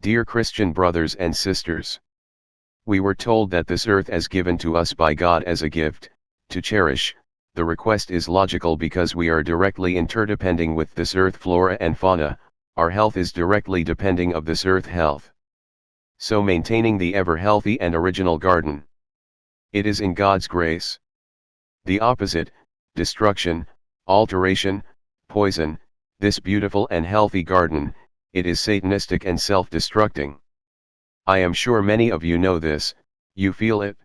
Dear Christian brothers and sisters, we were told that this earth is given to us by God as a gift, to cherish. The request is logical because we are directly interdepending with this earth flora and fauna, our health is directly depending of this earth health. So maintaining the ever healthy and original garden. It is in God's grace. The opposite, destruction, alteration, poison, this beautiful and healthy garden, it is satanistic and self-destructing. I am sure many of you know this, you feel it.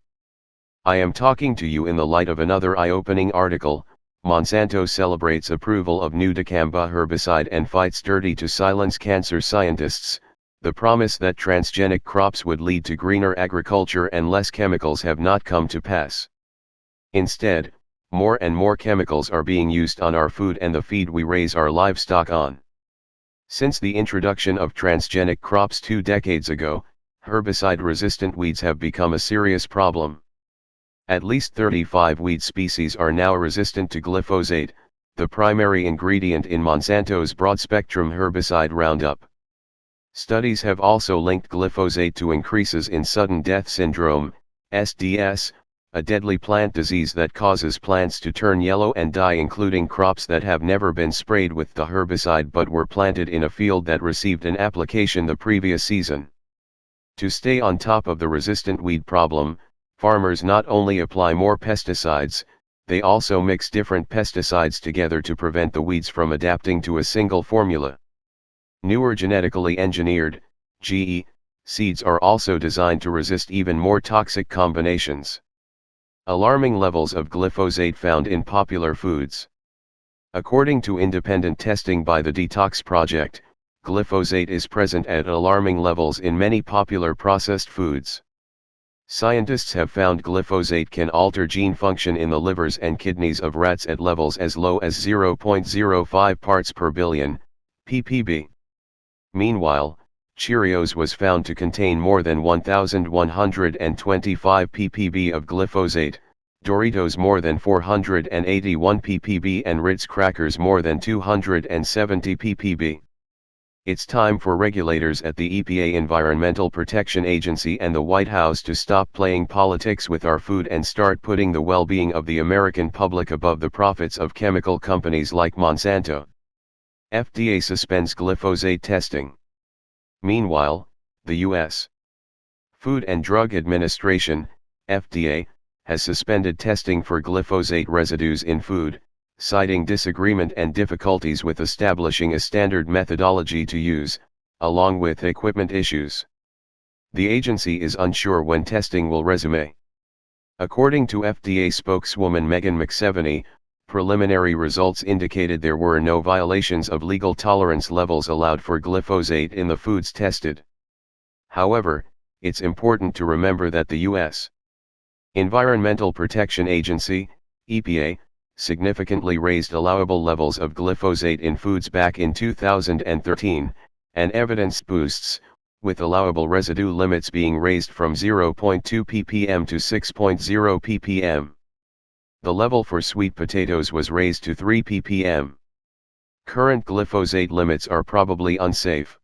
I am talking to you in the light of another eye-opening article. Monsanto celebrates approval of new dicamba herbicide and fights dirty to silence cancer scientists. The promise that transgenic crops would lead to greener agriculture and less chemicals have not come to pass. Instead, more and more chemicals are being used on our food and the feed we raise our livestock on. Since the introduction of transgenic crops 2 decades ago, herbicide-resistant weeds have become a serious problem. At least 35 weed species are now resistant to glyphosate, the primary ingredient in Monsanto's broad-spectrum herbicide Roundup. Studies have also linked glyphosate to increases in sudden death syndrome, SDS, a deadly plant disease that causes plants to turn yellow and die, including crops that have never been sprayed with the herbicide but were planted in a field that received an application the previous season. To stay on top of the resistant weed problem, farmers not only apply more pesticides, they also mix different pesticides together to prevent the weeds from adapting to a single formula. Newer genetically engineered, GE, seeds are also designed to resist even more toxic combinations. Alarming levels of glyphosate found in popular foods. According to independent testing by the Detox Project, glyphosate is present at alarming levels in many popular processed foods. Scientists have found glyphosate can alter gene function in the livers and kidneys of rats at levels as low as 0.05 parts per billion, ppb. Meanwhile, Cheerios was found to contain more than 1,125 ppb of glyphosate, Doritos more than 481 ppb and Ritz crackers more than 270 ppb. It's time for regulators at the EPA Environmental Protection Agency and the White House to stop playing politics with our food and start putting the well-being of the American public above the profits of chemical companies like Monsanto. FDA suspends glyphosate testing. Meanwhile, the U.S. Food and Drug Administration, FDA, has suspended testing for glyphosate residues in food, citing disagreement and difficulties with establishing a standard methodology to use, along with equipment issues. The agency is unsure when testing will resume. According to FDA spokeswoman Megan McSeveny, preliminary results indicated there were no violations of legal tolerance levels allowed for glyphosate in the foods tested. However, it's important to remember that the U.S. Environmental Protection Agency, EPA, significantly raised allowable levels of glyphosate in foods back in 2013, and evidence boosts, with allowable residue limits being raised from 0.2 ppm to 6.0 ppm. The level for sweet potatoes was raised to 3 ppm. Current glyphosate limits are probably unsafe.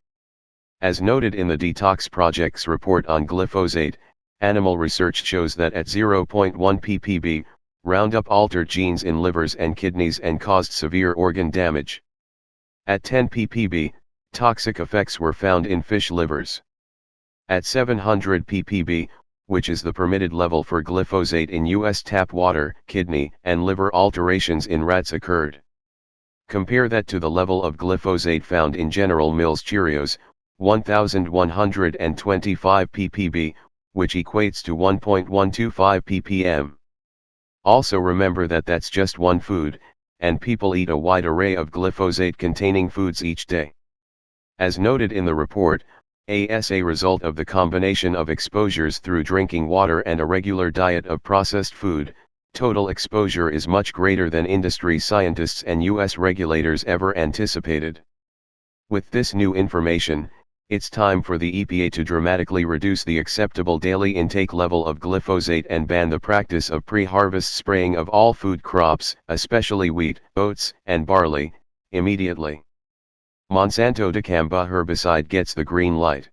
As noted in the Detox Project's report on glyphosate, animal research shows that at 0.1 ppb, Roundup altered genes in livers and kidneys and caused severe organ damage. At 10 ppb, toxic effects were found in fish livers. At 700 ppb, which is the permitted level for glyphosate in U.S. tap water, kidney and liver alterations in rats occurred. Compare that to the level of glyphosate found in General Mills Cheerios, 1,125 ppb, which equates to 1.125 ppm. Also remember that that's just one food, and people eat a wide array of glyphosate-containing foods each day. As noted in the report, as a result of the combination of exposures through drinking water and a regular diet of processed food, total exposure is much greater than industry scientists and U.S. regulators ever anticipated. With this new information, it's time for the EPA to dramatically reduce the acceptable daily intake level of glyphosate and ban the practice of pre-harvest spraying of all food crops, especially wheat, oats, and barley, immediately. Monsanto dicamba herbicide gets the green light.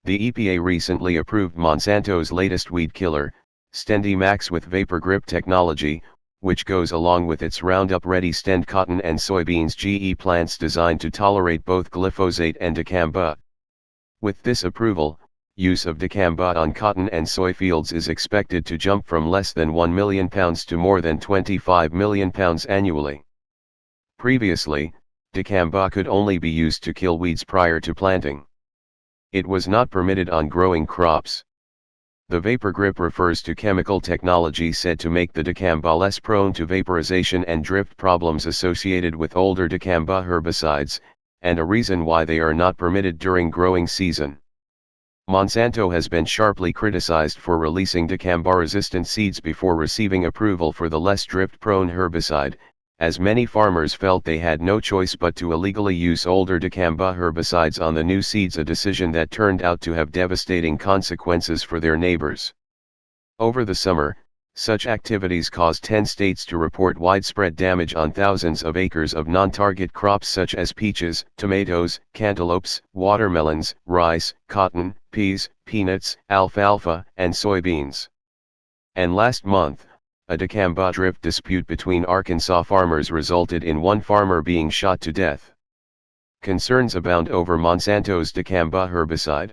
The EPA recently approved Monsanto's latest weed killer, Stendi Max with Vapor Grip technology, which goes along with its Roundup-ready Stend cotton and soybeans GE plants designed to tolerate both glyphosate and dicamba. With this approval, use of dicamba on cotton and soy fields is expected to jump from less than 1 million pounds to more than 25 million pounds annually. Previously, dicamba could only be used to kill weeds prior to planting. It was not permitted on growing crops. The vapor grip refers to chemical technology said to make the dicamba less prone to vaporization and drift problems associated with older dicamba herbicides, and a reason why they are not permitted during growing season. Monsanto has been sharply criticized for releasing dicamba-resistant seeds before receiving approval for the less drift-prone herbicide, as many farmers felt they had no choice but to illegally use older dicamba herbicides on the new seeds, a decision that turned out to have devastating consequences for their neighbors. Over the summer, such activities caused 10 states to report widespread damage on thousands of acres of non-target crops such as peaches, tomatoes, cantaloupes, watermelons, rice, cotton, peas, peanuts, alfalfa, and soybeans. And last month, a dicamba drift dispute between Arkansas farmers resulted in one farmer being shot to death. Concerns abound over Monsanto's dicamba herbicide.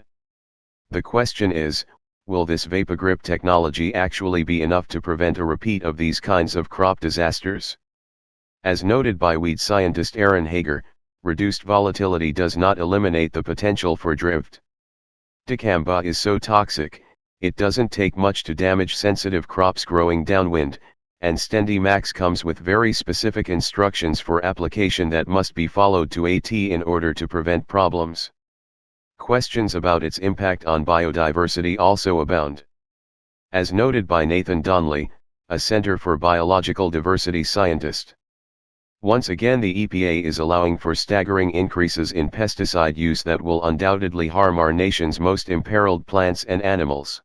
The question is, will this VapoGrip technology actually be enough to prevent a repeat of these kinds of crop disasters? As noted by weed scientist Aaron Hager, reduced volatility does not eliminate the potential for drift. Dicamba is so toxic, it doesn't take much to damage sensitive crops growing downwind, and Stendi Max comes with very specific instructions for application that must be followed to a T in order to prevent problems. Questions about its impact on biodiversity also abound. As noted by Nathan Donnelly, a Center for Biological Diversity scientist. Once again, the EPA is allowing for staggering increases in pesticide use that will undoubtedly harm our nation's most imperiled plants and animals.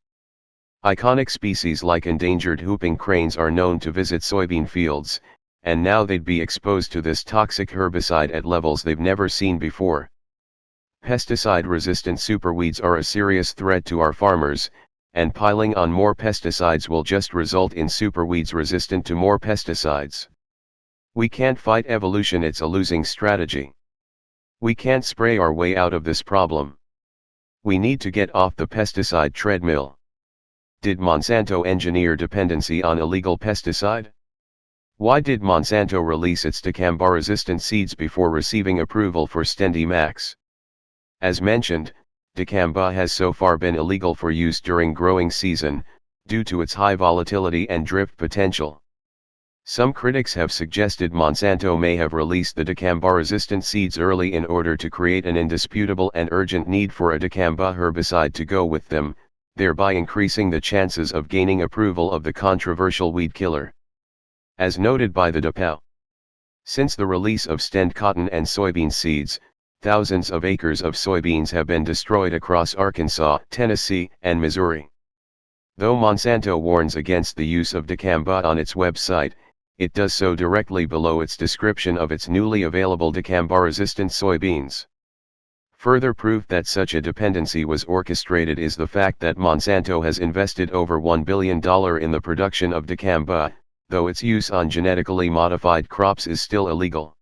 Iconic species like endangered whooping cranes are known to visit soybean fields, and now they'd be exposed to this toxic herbicide at levels they've never seen before. Pesticide-resistant superweeds are a serious threat to our farmers, and piling on more pesticides will just result in superweeds resistant to more pesticides. We can't fight evolution, it's a losing strategy. We can't spray our way out of this problem. We need to get off the pesticide treadmill. Did Monsanto engineer dependency on illegal pesticide? Why did Monsanto release its dicamba-resistant seeds before receiving approval for Stendi Max? As mentioned, dicamba has so far been illegal for use during growing season, due to its high volatility and drift potential. Some critics have suggested Monsanto may have released the dicamba-resistant seeds early in order to create an indisputable and urgent need for a dicamba herbicide to go with them, thereby increasing the chances of gaining approval of the controversial weed killer. As noted by the DPOW, since the release of Stend cotton and soybean seeds, thousands of acres of soybeans have been destroyed across Arkansas, Tennessee, and Missouri. Though Monsanto warns against the use of dicamba on its website, it does so directly below its description of its newly available dicamba-resistant soybeans. Further proof that such a dependency was orchestrated is the fact that Monsanto has invested over $1 billion in the production of dicamba, though its use on genetically modified crops is still illegal.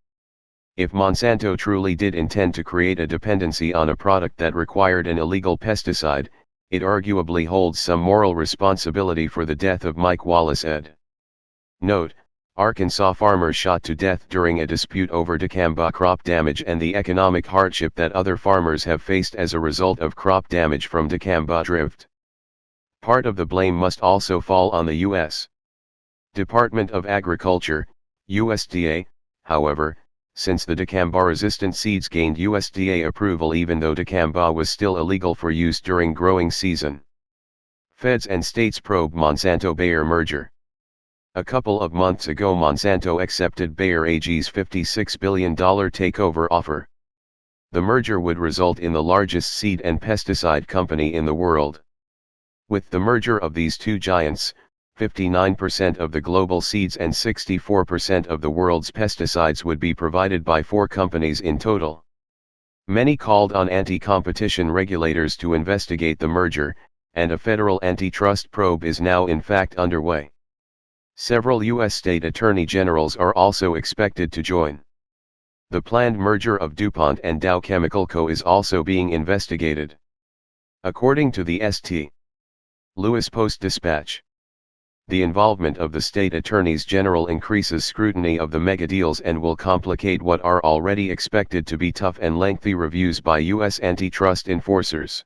If Monsanto truly did intend to create a dependency on a product that required an illegal pesticide, it arguably holds some moral responsibility for the death of Mike Wallace ed. Note: Arkansas farmers shot to death during a dispute over dicamba crop damage and the economic hardship that other farmers have faced as a result of crop damage from dicamba drift. Part of the blame must also fall on the U.S. Department of Agriculture, USDA, however, since the dicamba-resistant seeds gained USDA approval even though dicamba was still illegal for use during growing season. Feds and states probe Monsanto-Bayer merger. A couple of months ago Monsanto accepted Bayer AG's $56 billion takeover offer. The merger would result in the largest seed and pesticide company in the world. With the merger of these two giants, 59% of the global seeds and 64% of the world's pesticides would be provided by 4 companies in total. Many called on anti-competition regulators to investigate the merger, and a federal antitrust probe is now in fact underway. Several U.S. state attorney generals are also expected to join. The planned merger of DuPont and Dow Chemical Co. is also being investigated. According to the St. Louis Post-Dispatch, the involvement of the state attorneys general increases scrutiny of the megadeals and will complicate what are already expected to be tough and lengthy reviews by U.S. antitrust enforcers.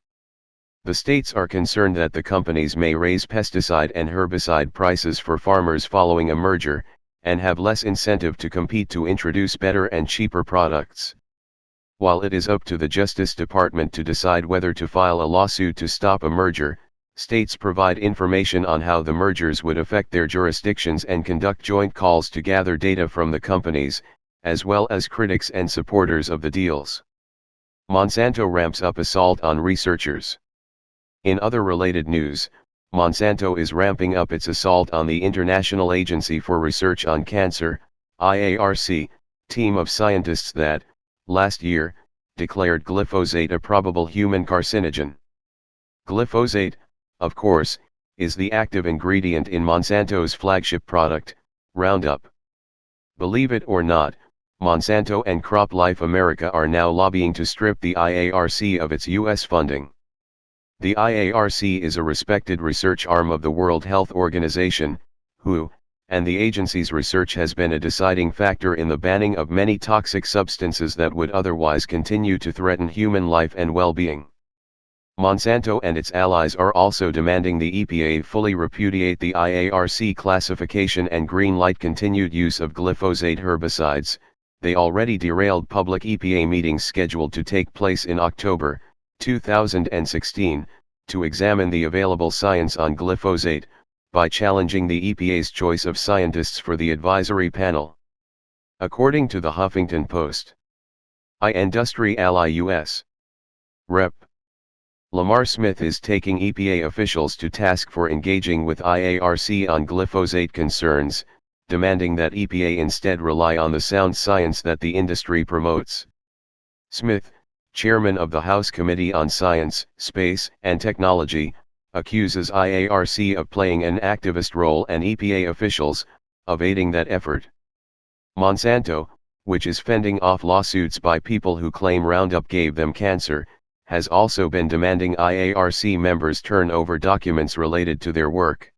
The states are concerned that the companies may raise pesticide and herbicide prices for farmers following a merger, and have less incentive to compete to introduce better and cheaper products. While it is up to the Justice Department to decide whether to file a lawsuit to stop a merger, states provide information on how the mergers would affect their jurisdictions and conduct joint calls to gather data from the companies, as well as critics and supporters of the deals. Monsanto ramps up assault on researchers. In other related news, Monsanto is ramping up its assault on the International Agency for Research on Cancer, IARC, team of scientists that, last year, declared glyphosate a probable human carcinogen. Glyphosate, of course, is the active ingredient in Monsanto's flagship product, Roundup. Believe it or not, Monsanto and CropLife America are now lobbying to strip the IARC of its U.S. funding. The IARC is a respected research arm of the World Health Organization, WHO, and the agency's research has been a deciding factor in the banning of many toxic substances that would otherwise continue to threaten human life and well-being. Monsanto and its allies are also demanding the EPA fully repudiate the IARC classification and green-light continued use of glyphosate herbicides. They already derailed public EPA meetings scheduled to take place in October 2016, to examine the available science on glyphosate, by challenging the EPA's choice of scientists for the advisory panel. According to the Huffington Post, Industry Ally U.S. Rep. Lamar Smith is taking EPA officials to task for engaging with IARC on glyphosate concerns, demanding that EPA instead rely on the sound science that the industry promotes. Smith, chairman of the House Committee on Science, Space, and Technology, accuses IARC of playing an activist role and EPA officials, of aiding that effort. Monsanto, which is fending off lawsuits by people who claim Roundup gave them cancer, has also been demanding IARC members turn over documents related to their work.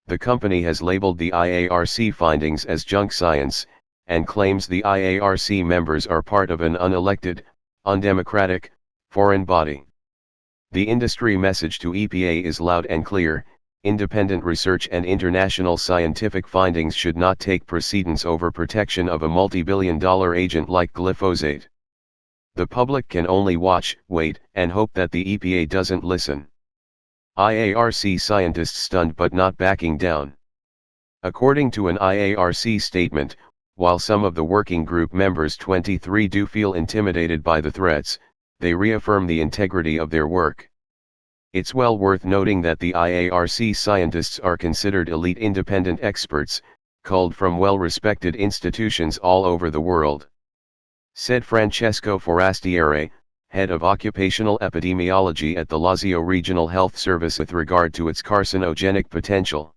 The company has labeled the IARC findings as junk science, and claims the IARC members are part of an unelected, undemocratic, foreign body. The industry message to EPA is loud and clear: independent research and international scientific findings should not take precedence over protection of a multi-billion-dollar agent like glyphosate. The public can only watch, wait, and hope that the EPA doesn't listen. IARC scientists stunned but not backing down. According to an IARC statement, while some of the working group members 23 do feel intimidated by the threats, they reaffirm the integrity of their work. It's well worth noting that the IARC scientists are considered elite independent experts, culled from well-respected institutions all over the world. Said Francesco Forastiere, head of occupational epidemiology at the Lazio Regional Health Service with regard to its carcinogenic potential.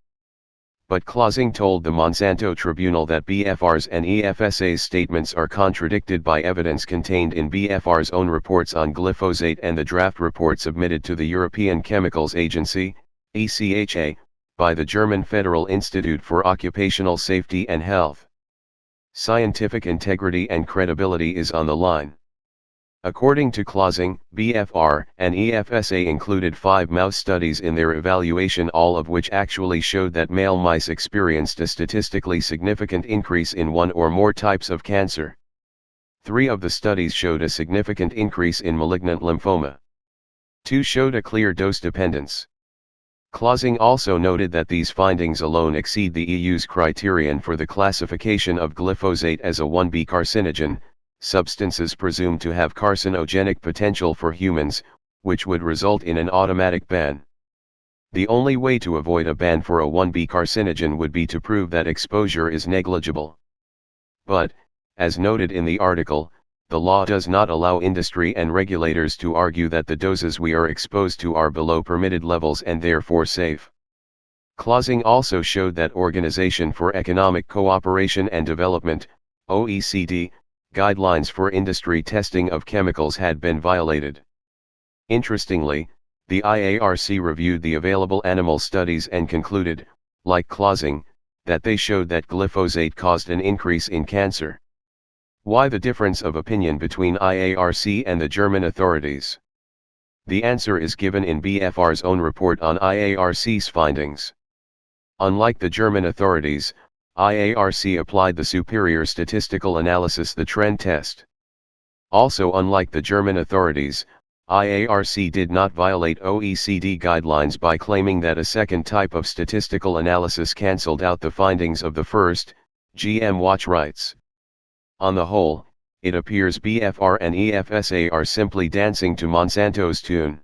But Clausing told the Monsanto Tribunal that BFR's and EFSA's statements are contradicted by evidence contained in BFR's own reports on glyphosate and the draft report submitted to the European Chemicals Agency, ECHA, by the German Federal Institute for Occupational Safety and Health. Scientific integrity and credibility is on the line. According to Clausing, BFR and EFSA included 5 mouse studies in their evaluation, all of which actually showed that male mice experienced a statistically significant increase in one or more types of cancer. 3 of the studies showed a significant increase in malignant lymphoma. 2 showed a clear dose dependence. Clausing also noted that these findings alone exceed the EU's criterion for the classification of glyphosate as a 1B carcinogen, substances presumed to have carcinogenic potential for humans, which would result in an automatic ban. The only way to avoid a ban for a 1B carcinogen would be to prove that exposure is negligible. But, as noted in the article, the law does not allow industry and regulators to argue that the doses we are exposed to are below permitted levels and therefore safe. Clausing also showed that Organization for Economic Cooperation and Development, OECD, guidelines for industry testing of chemicals had been violated. Interestingly, the IARC reviewed the available animal studies and concluded, like Clausing, that they showed that glyphosate caused an increase in cancer. Why the difference of opinion between IARC and the German authorities? The answer is given in BFR's own report on IARC's findings. Unlike the German authorities, IARC applied the superior statistical analysis, the trend test. Also, unlike the German authorities, IARC did not violate OECD guidelines by claiming that a second type of statistical analysis cancelled out the findings of the first. GM Watch writes. On the whole, it appears BFR and EFSA are simply dancing to Monsanto's tune.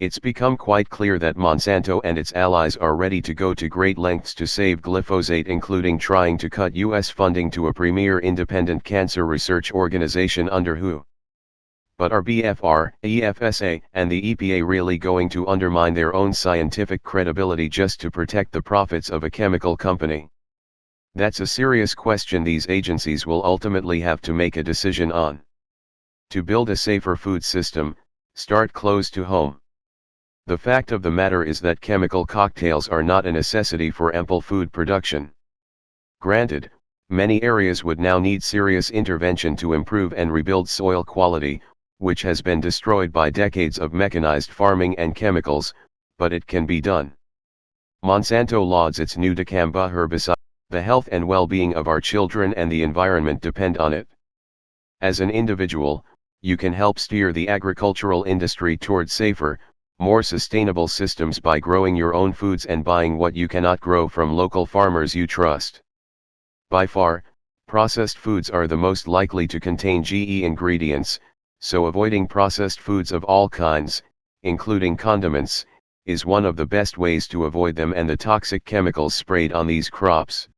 It's become quite clear that Monsanto and its allies are ready to go to great lengths to save glyphosate, including trying to cut U.S. funding to a premier independent cancer research organization under WHO. But are BFR, EFSA, and the EPA really going to undermine their own scientific credibility just to protect the profits of a chemical company? That's a serious question these agencies will ultimately have to make a decision on. To build a safer food system, start close to home. The fact of the matter is that chemical cocktails are not a necessity for ample food production. Granted, many areas would now need serious intervention to improve and rebuild soil quality, which has been destroyed by decades of mechanized farming and chemicals, but it can be done. Monsanto lauds its new dicamba herbicide. The health and well-being of our children and the environment depend on it. As an individual, you can help steer the agricultural industry toward safer, more sustainable systems by growing your own foods and buying what you cannot grow from local farmers you trust. By far, processed foods are the most likely to contain GE ingredients, so avoiding processed foods of all kinds, including condiments, is one of the best ways to avoid them and the toxic chemicals sprayed on these crops.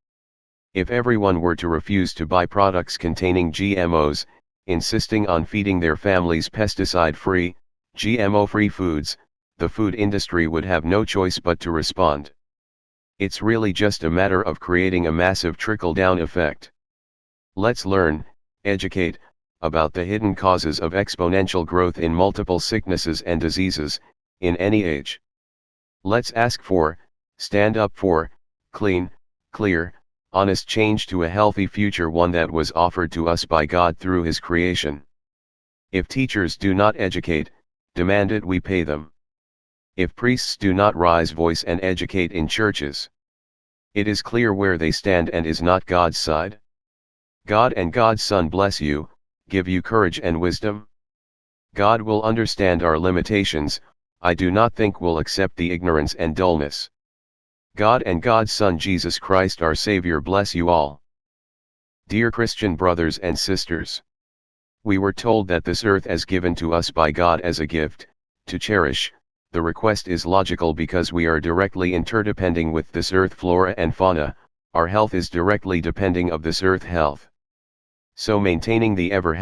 If everyone were to refuse to buy products containing GMOs, insisting on feeding their families pesticide-free, GMO-free foods, the food industry would have no choice but to respond. It's really just a matter of creating a massive trickle-down effect. Let's learn, educate, about the hidden causes of exponential growth in multiple sicknesses and diseases, in any age. Let's ask for, stand up for, clean, clear, honest change to a healthy future, one that was offered to us by God through His creation. If teachers do not educate, demand it we pay them. If priests do not rise voice and educate in churches, it is clear where they stand and is not God's side. God and God's Son bless you, give you courage and wisdom. God will understand our limitations, I do not think will accept the ignorance and dullness. God and God's Son Jesus Christ our Savior bless you all. Dear Christian brothers and sisters, we were told that this earth is given to us by God as a gift, to cherish. The request is logical because we are directly interdepending with this earth flora and fauna, our health is directly depending of this earth health. So maintaining the ever